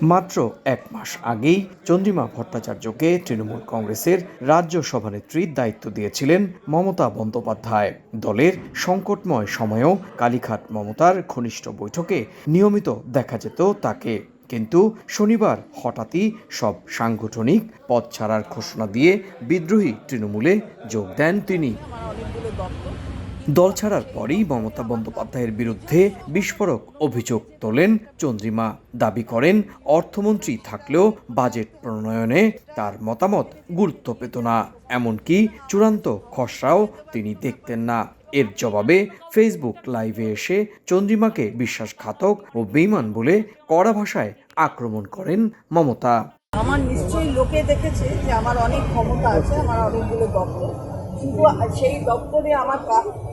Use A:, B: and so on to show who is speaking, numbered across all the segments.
A: মাত্র এক মাস আগেই চন্দ্রিমা ভট্টাচার্যকে তৃণমূল কংগ্রেসের রাজ্য সভানেত্রীর দায়িত্ব দিয়েছিলেন মমতা বন্দ্যোপাধ্যায়। দলের সংকটময় সময়েও কালীঘাট মমতার ঘনিষ্ঠ বৈঠকে নিয়মিত দেখা যেত তাকে। কিন্তু শনিবার হঠাৎই সব সাংগঠনিক পদ ছাড়ার ঘোষণা দিয়ে বিদ্রোহী তৃণমূলে যোগ দেন তিনি। দল ছাড়ার পরই মমতা বন্দ্যোপাধ্যায়ের বিরুদ্ধে বিস্ফোরক অভিযোগ তোলেন চন্দ্রিমা। দাবি করেন অর্থমন্ত্রী থাকলেও বাজেট প্রণয়নে তার মতামত গুরুত্ব পেত না, এমনকি চূড়ান্ত খসড়াও তিনি দেখতেন না। এর জবাবে ফেসবুক লাইভে এসে চন্দ্রিমাকে বিশ্বাসঘাতক ও বেঈমান বলে কড়া ভাষায় আক্রমণ করেন মমতা।
B: আমার নিশ্চয়ই লোকে দেখেছে যে আমার অনেক ক্ষমতা আছে, আমার অনেকগুলো দপ্তর, কিন্তু সেই দপ্তরে আমার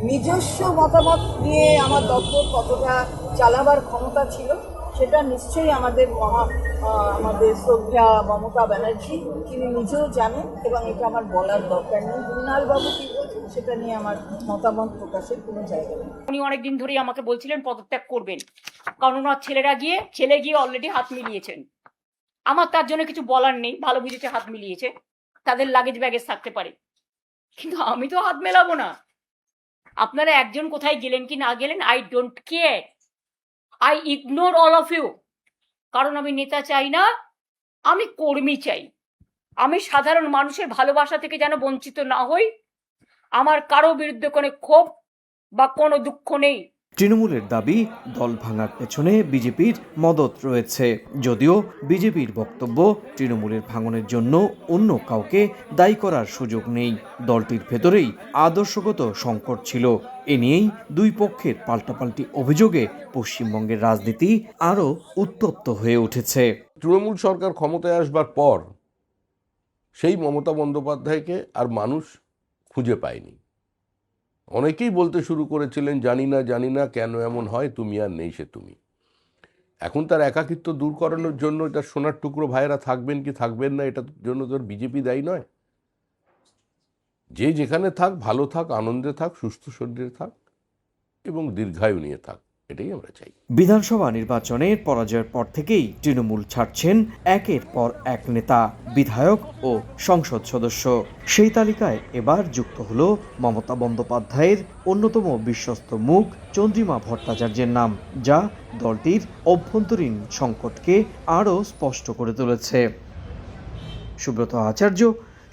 B: নিজস্ব মতামত নিয়ে আমার দপ্তর কতটা চালাবার ক্ষমতা ছিল সেটা নিশ্চয়ই আমাদের শ্রদ্ধা মমতা ব্যানার্জি তিনি নিজেও জানেন, এবং এটা আমার বলার দরকার নেই। মৃণালবাবু কী বলছেন সেটা নিয়ে আমার মতামত প্রকাশের কোনো জায়গা নেই।
C: উনি অনেকদিন ধরেই আমাকে বলছিলেন পদত্যাগ করবেন, কারণ ওনার ছেলে গিয়ে অলরেডি হাত মিলিয়েছেন। আমার তার জন্য কিছু বলার নেই, ভালো বুঝেছে হাত মিলিয়েছে, তাদের লাগেজ ব্যাগেজ থাকতে পারে, কিন্তু আমি তো হাত মেলাবো না। আপনারা একজন কোথায় গেলেন কি না গেলেন, I don't care, I ignore all of you. কারণ আমি নেতা চাই না, আমি কর্মী চাই। আমি সাধারণ মানুষের ভালোবাসা থেকে যেন বঞ্চিত না হই। আমার কারো বিরুদ্ধে কোনো ক্ষোভ বা কোনো দুঃখ নেই।
A: তৃণমূলের দাবি দল ভাঙার পেছনে বিজেপির মদত রয়েছে, যদিও বিজেপির বক্তব্য তৃণমূলের ভাঙনের জন্য অন্য কাউকে দায়ী করার সুযোগ নেই। দলটির ভেতরেই আদর্শগত সংকট ছিল। এ নিয়েই দুই পক্ষের পাল্টাপাল্টি অভিযোগে পশ্চিমবঙ্গের রাজনীতি আরও উত্তপ্ত হয়ে উঠেছে।
D: তৃণমূল সরকার ক্ষমতায় আসবার পর সেই মমতা বন্দ্যোপাধ্যায়কে আর মানুষ খুঁজে পায়নি। অনেকেই বলতে শুরু করেছিলেন, জানি না কেন এমন হয়, তুমি আর নেই সে তুমি। এখন তার একাকিত্ব দূর করানোর জন্য তার সোনার টুকরো ভাইয়েরা থাকবেন কি থাকবেন না, এটার জন্য তোর বিজেপি দায়ী নয়। যে যেখানে থাক, ভালো থাক, আনন্দে থাক, সুস্থ শরীরে থাক এবং দীর্ঘায়ু নিয়ে থাক, এটাই আমরা চাই।
A: বিধানসভা নির্বাচনের পরাজয়ের পর থেকেই তৃণমূল ছাড়ছেন একের পর এক নেতা, বিধায়ক ও সংসদ সদস্য। সেই তালিকায় এবার যুক্ত হলো মমতা বন্দ্যোপাধ্যায়ের অন্যতম বিশ্বস্ত মুখ চন্দ্রিমা ভট্টাচার্যের নাম, যা দলটির অভ্যন্তরীণ সংকটকে আরও স্পষ্ট করে তুলেছে। সুব্রত আচার্য,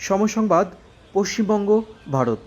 A: সময় সংবাদ, পশ্চিমবঙ্গ, ভারত।